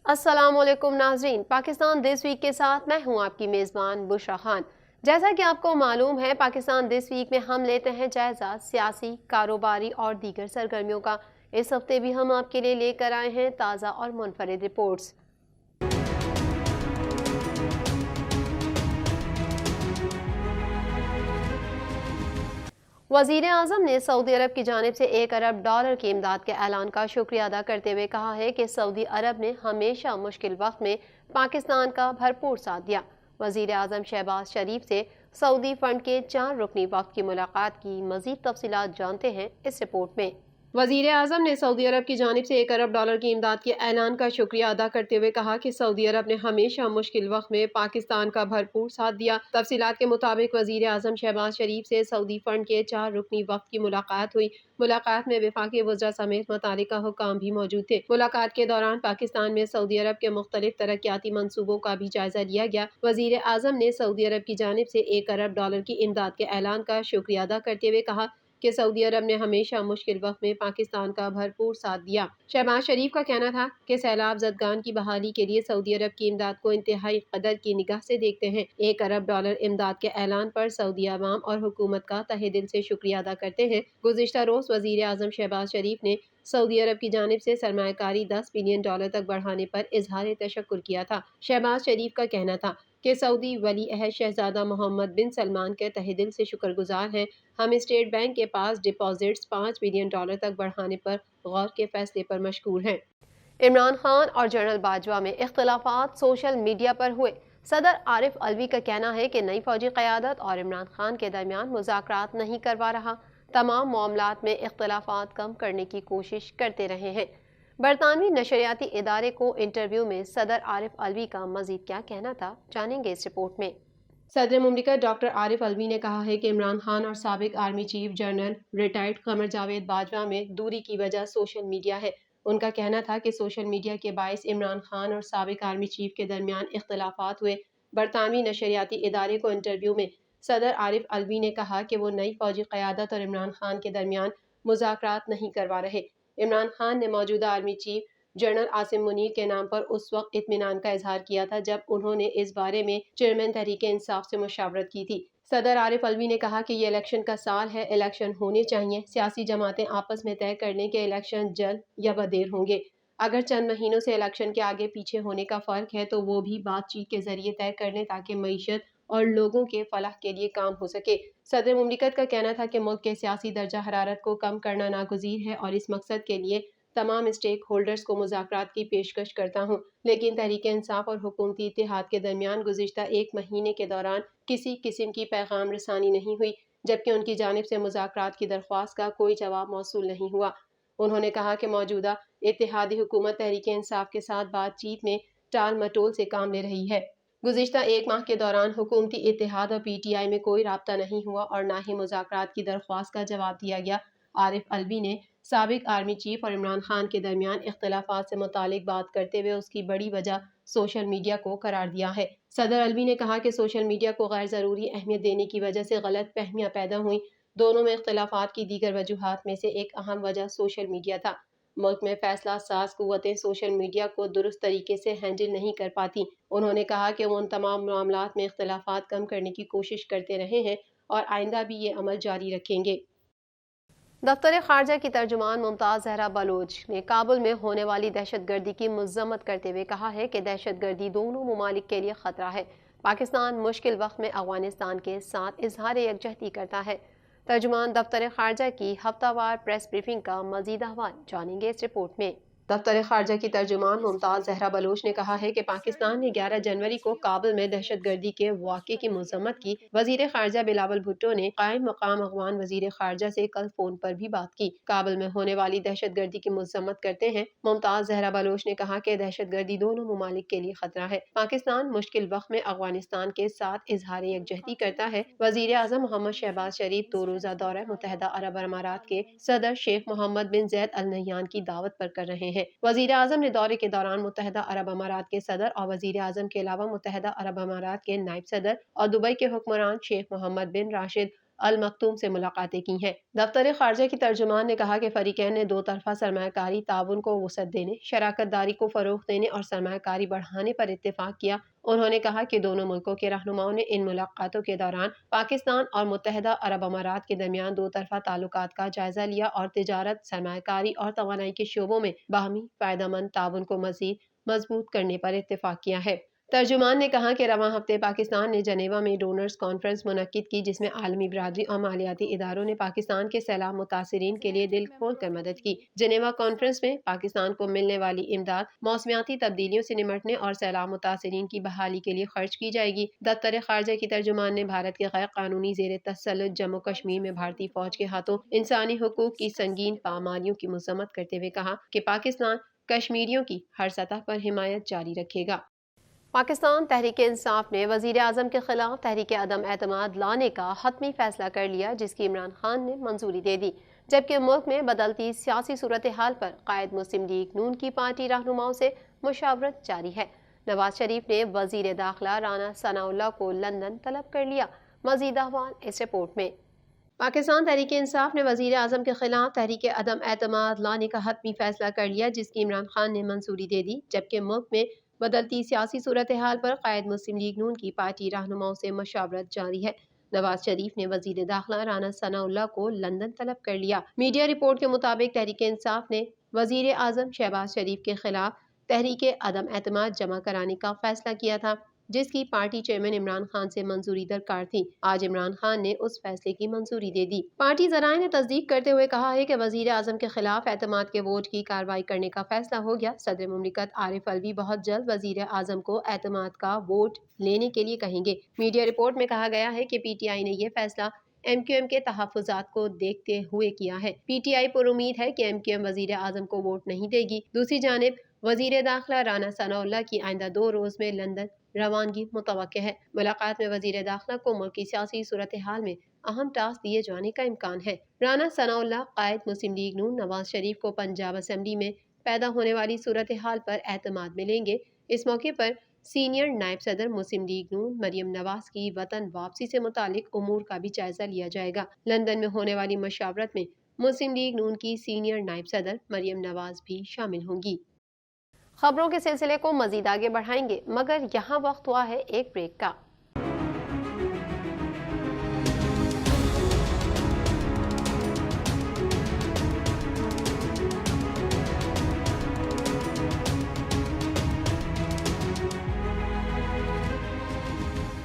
السلام علیکم ناظرین، پاکستان دس ویک کے ساتھ میں ہوں آپ کی میزبان بشرا خان۔ جیسا کہ آپ کو معلوم ہے، پاکستان دس ویک میں ہم لیتے ہیں جائزہ سیاسی، کاروباری اور دیگر سرگرمیوں کا۔ اس ہفتے بھی ہم آپ کے لیے لے کر آئے ہیں تازہ اور منفرد رپورٹس۔ وزیر اعظم نے سعودی عرب کی جانب سے $1 ارب کی امداد کے اعلان کا شکریہ ادا کرتے ہوئے کہا ہے کہ سعودی عرب نے ہمیشہ مشکل وقت میں پاکستان کا بھرپور ساتھ دیا۔ وزیر اعظم شہباز شریف سے سعودی فنڈ کے 4 رکنی وفد کی ملاقات کی مزید تفصیلات جانتے ہیں اس رپورٹ میں۔ وزیر اعظم نے سعودی عرب کی جانب سے $1 ارب کی امداد کے اعلان کا شکریہ ادا کرتے ہوئے کہا کہ سعودی عرب نے ہمیشہ مشکل وقت میں پاکستان کا بھرپور ساتھ دیا۔ تفصیلات کے مطابق وزیر اعظم شہباز شریف سے سعودی فنڈ کے 4 رکنی وفد کی ملاقات ہوئی۔ ملاقات میں وفاقی وزراء سمیت متعلقہ حکام بھی موجود تھے۔ ملاقات کے دوران پاکستان میں سعودی عرب کے مختلف ترقیاتی منصوبوں کا بھی جائزہ لیا گیا۔ وزیر اعظم نے سعودی عرب کی جانب سے $1 ارب کی امداد کے اعلان کا شکریہ ادا کرتے ہوئے کہا کہ سعودی عرب نے ہمیشہ مشکل وقت میں پاکستان کا بھرپور ساتھ دیا۔ شہباز شریف کا کہنا تھا کہ سیلاب زدگان کی بحالی کے لیے سعودی عرب کی امداد کو انتہائی قدر کی نگاہ سے دیکھتے ہیں۔ $1 ارب امداد کے اعلان پر سعودی عوام اور حکومت کا تہہ دل سے شکریہ ادا کرتے ہیں۔ گزشتہ روز وزیر اعظم شہباز شریف نے سعودی عرب کی جانب سے سرمایہ کاری $10 بلین تک بڑھانے پر اظہار تشکر کیا تھا۔ شہباز شریف کا کہنا تھا کہ سعودی ولی عہد شہزادہ محمد بن سلمان کے تہہ دل سے شکر گزار ہیں۔ ہم اسٹیٹ بینک کے پاس ڈپازٹس $5 بلین تک بڑھانے پر غور کے فیصلے پر مشکور ہیں۔ عمران خان اور جنرل باجوہ میں اختلافات سوشل میڈیا پر ہوئے۔ صدر عارف الوی کا کہنا ہے کہ نئی فوجی قیادت اور عمران خان کے درمیان مذاکرات نہیں کروا رہا، تمام معاملات میں اختلافات کم کرنے کی کوشش کرتے رہے ہیں۔ برطانوی نشریاتی ادارے کو انٹرویو میں صدر عارف الوی کا مزید کیا کہنا تھا، جانیں گے اس رپورٹ میں۔ صدر مملکت ڈاکٹر عارف الوی نے کہا ہے کہ عمران خان اور سابق army chief general retired Qamar Javed Bajwa میں دوری کی وجہ سوشل میڈیا ہے۔ ان کا کہنا تھا کہ سوشل میڈیا کے باعث عمران خان اور سابق آرمی چیف کے درمیان اختلافات ہوئے۔ برطانوی نشریاتی ادارے کو انٹرویو میں صدر عارف الوی نے کہا کہ وہ نئی فوجی قیادت اور عمران خان کے درمیان مذاکرات نہیں کروا رہے۔ عمران خان نے موجودہ army chief general Asim Munir کے نام پر اس وقت اطمینان کا اظہار کیا تھا جب انہوں نے اس بارے میں چیئرمین تحریک انصاف سے مشاورت کی تھی۔ صدر عارف الوی نے کہا کہ یہ الیکشن کا سال ہے، الیکشن ہونے چاہیے، سیاسی جماعتیں آپس میں طے کر لیں کہ الیکشن جلد یا بدیر ہوں گے۔ اگر چند مہینوں سے الیکشن کے آگے پیچھے ہونے کا فرق ہے تو وہ بھی بات چیت کے ذریعے طے کر لیں تاکہ معیشت اور لوگوں کے فلاح کے لیے کام ہو سکے۔ صدر مملکت کا کہنا تھا کہ ملک کے سیاسی درجہ حرارت کو کم کرنا ناگزیر ہے اور اس مقصد کے لیے تمام اسٹیک ہولڈرز کو مذاکرات کی پیشکش کرتا ہوں، لیکن تحریک انصاف اور حکومتی اتحاد کے درمیان گزشتہ 1 مہینے کے دوران کسی قسم کی پیغام رسانی نہیں ہوئی، جبکہ ان کی جانب سے مذاکرات کی درخواست کا کوئی جواب موصول نہیں ہوا۔ انہوں نے کہا کہ موجودہ اتحادی حکومت تحریک انصاف کے ساتھ بات چیت میں ٹال مٹول سے کام لے رہی ہے۔ گزشتہ 1 ماہ کے دوران حکومتی اتحاد اور پی ٹی آئی میں کوئی رابطہ نہیں ہوا اور نہ ہی مذاکرات کی درخواست کا جواب دیا گیا۔ عارف الوی نے سابق آرمی چیف اور عمران خان کے درمیان اختلافات سے متعلق بات کرتے ہوئے اس کی بڑی وجہ سوشل میڈیا کو قرار دیا ہے۔ صدر الوی نے کہا کہ سوشل میڈیا کو غیر ضروری اہمیت دینے کی وجہ سے غلط فہمیاں پیدا ہوئیں۔ دونوں میں اختلافات کی دیگر وجوہات میں سے ایک اہم وجہ سوشل میڈیا تھا۔ ملک میں فیصلہ ساز قوتیں سوشل میڈیا کو درست طریقے سے ہینڈل نہیں کر پاتی۔ انہوں نے کہا کہ وہ ان تمام معاملات میں اختلافات کم کرنے کی کوشش کرتے رہے ہیں اور آئندہ بھی یہ عمل جاری رکھیں گے۔ دفتر خارجہ کی ترجمان ممتاز زہرا بلوچ نے کابل میں ہونے والی دہشت گردی کی مذمت کرتے ہوئے کہا ہے کہ دہشت گردی دونوں ممالک کے لیے خطرہ ہے۔ پاکستان مشکل وقت میں افغانستان کے ساتھ اظہار یکجہتی کرتا ہے۔ ترجمان دفتر خارجہ کی ہفتہ وار پریس بریفنگ کا مزید احوال جانیں گے اس رپورٹ میں۔ دفتر خارجہ کی ترجمان ممتاز زہرا بلوچ نے کہا ہے کہ پاکستان نے 11 جنوری کو کابل میں دہشت گردی کے واقعے کی مذمت کی۔ وزیر خارجہ بلاول بھٹو نے قائم مقام افغان وزیر خارجہ سے کل فون پر بھی بات کی۔ کابل میں ہونے والی دہشت گردی کی مذمت کرتے ہیں ممتاز زہرا بلوچ نے کہا کہ دہشت گردی دونوں ممالک کے لیے خطرہ ہے۔ پاکستان مشکل وقت میں افغانستان کے ساتھ اظہار یکجہتی کرتا ہے۔ وزیر اعظم محمد شہباز شریف 2 روزہ دورہ متحدہ عرب امارات کے صدر شیخ محمد بن زید ال نہیان کی دعوت پر کر رہے ہیں۔ وزیر اعظم نے دورے کے دوران متحدہ عرب امارات کے صدر اور وزیر اعظم کے علاوہ متحدہ عرب امارات کے نائب صدر اور دبئی کے حکمران شیخ محمد بن راشد المختوم سے ملاقاتیں کی ہیں۔ دفتر خارجہ کی ترجمان نے کہا کہ فریقین نے دو طرفہ سرمایہ کاری تعاون کو وسعت دینے، شراکت داری کو فروغ دینے اور سرمایہ کاری بڑھانے پر اتفاق کیا۔ انہوں نے کہا کہ دونوں ملکوں کے رہنماؤں نے ان ملاقاتوں کے دوران پاکستان اور متحدہ عرب امارات کے درمیان دو طرفہ تعلقات کا جائزہ لیا اور تجارت، سرمایہ کاری اور توانائی کے شعبوں میں باہمی فائدہ مند تعاون کو مزید مضبوط کرنے پر اتفاق کیا ہے۔ ترجمان نے کہا کہ رواں ہفتے پاکستان نے جنیوا میں ڈونرز کانفرنس منعقد کی، جس میں عالمی برادری اور مالیاتی اداروں نے پاکستان کے سیلاب متاثرین کے لیے دل کھول کر مدد کی۔ جنیوا کانفرنس میں پاکستان کو ملنے والی امداد موسمیاتی تبدیلیوں سے نمٹنے اور سیلاب متاثرین کی بحالی کے لیے خرچ کی جائے گی۔ دفتر خارجہ کی ترجمان نے بھارت کے غیر قانونی زیر تسلط جموں کشمیر میں بھارتی فوج کے ہاتھوں انسانی حقوق کی سنگین پامالیوں کی مذمت کرتے ہوئے کہا کہ پاکستان کشمیریوں کی ہر سطح پر حمایت جاری رکھے گا۔ پاکستان تحریک انصاف نے وزیر اعظم کے خلاف تحریک عدم اعتماد لانے کا حتمی فیصلہ کر لیا، جس کی عمران خان نے منظوری دے دی، جبکہ ملک میں بدلتی سیاسی صورتحال پر قائد مسلم لیگ نون کی پارٹی رہنماؤں سے مشاورت جاری ہے۔ نواز شریف نے وزیر داخلہ رانا ثناء اللہ کو لندن طلب کر لیا۔ مزید احوال اس رپورٹ میں۔ پاکستان تحریک انصاف نے وزیر اعظم کے خلاف تحریک عدم اعتماد لانے کا حتمی فیصلہ کر لیا، جس کی عمران خان نے منظوری دے دی، جبکہ ملک میں بدلتی سیاسی صورتحال پر قائد مسلم لیگ نون کی پارٹی رہنماؤں سے مشاورت جاری ہے۔ نواز شریف نے وزیر داخلہ رانا ثناء اللہ کو لندن طلب کر لیا۔ میڈیا رپورٹ کے مطابق تحریک انصاف نے وزیر اعظم شہباز شریف کے خلاف تحریک عدم اعتماد جمع کرانے کا فیصلہ کیا تھا، جس کی پارٹی چیئرمین عمران خان سے منظوری درکار تھی۔ آج عمران خان نے اس فیصلے کی منظوری دے دی۔ پارٹی ذرائع نے تصدیق کرتے ہوئے کہا ہے کہ وزیر اعظم کے خلاف اعتماد کے ووٹ کی کارروائی کرنے کا فیصلہ ہو گیا۔ صدر مملکت عارف الوی بہت جلد وزیر اعظم کو اعتماد کا ووٹ لینے کے لیے کہیں گے۔ میڈیا رپورٹ میں کہا گیا ہے کہ پی ٹی آئی نے یہ فیصلہ ایم کیو ایم کے تحفظات کو دیکھتے ہوئے کیا ہے۔ پی ٹی آئی پر امید ہے کہ ایم کیو ایم وزیر اعظم کو ووٹ نہیں دے گی۔ دوسری جانب وزیر داخلہ رانا ثناء اللہ کی آئندہ 2 روز میں لندن روانگی متوقع ہے۔ ملاقات میں وزیر داخلہ کو ملک کی سیاسی صورتحال میں اہم ٹاسک دیے جانے کا امکان ہے۔ رانا ثناء اللہ قائد مسلم لیگ نون نواز شریف کو پنجاب اسمبلی میں پیدا ہونے والی صورتحال پر اعتماد میں لیں گے۔ اس موقع پر سینئر نائب صدر مسلم لیگ نون مریم نواز کی وطن واپسی سے متعلق امور کا بھی جائزہ لیا جائے گا۔ لندن میں ہونے والی مشاورت میں مسلم لیگ نون کی سینئر نائب صدر مریم نواز بھی شامل ہوں گی۔ خبروں کے سلسلے کو مزید آگے بڑھائیں گے، مگر یہاں وقت ہوا ہے ایک بریک کا۔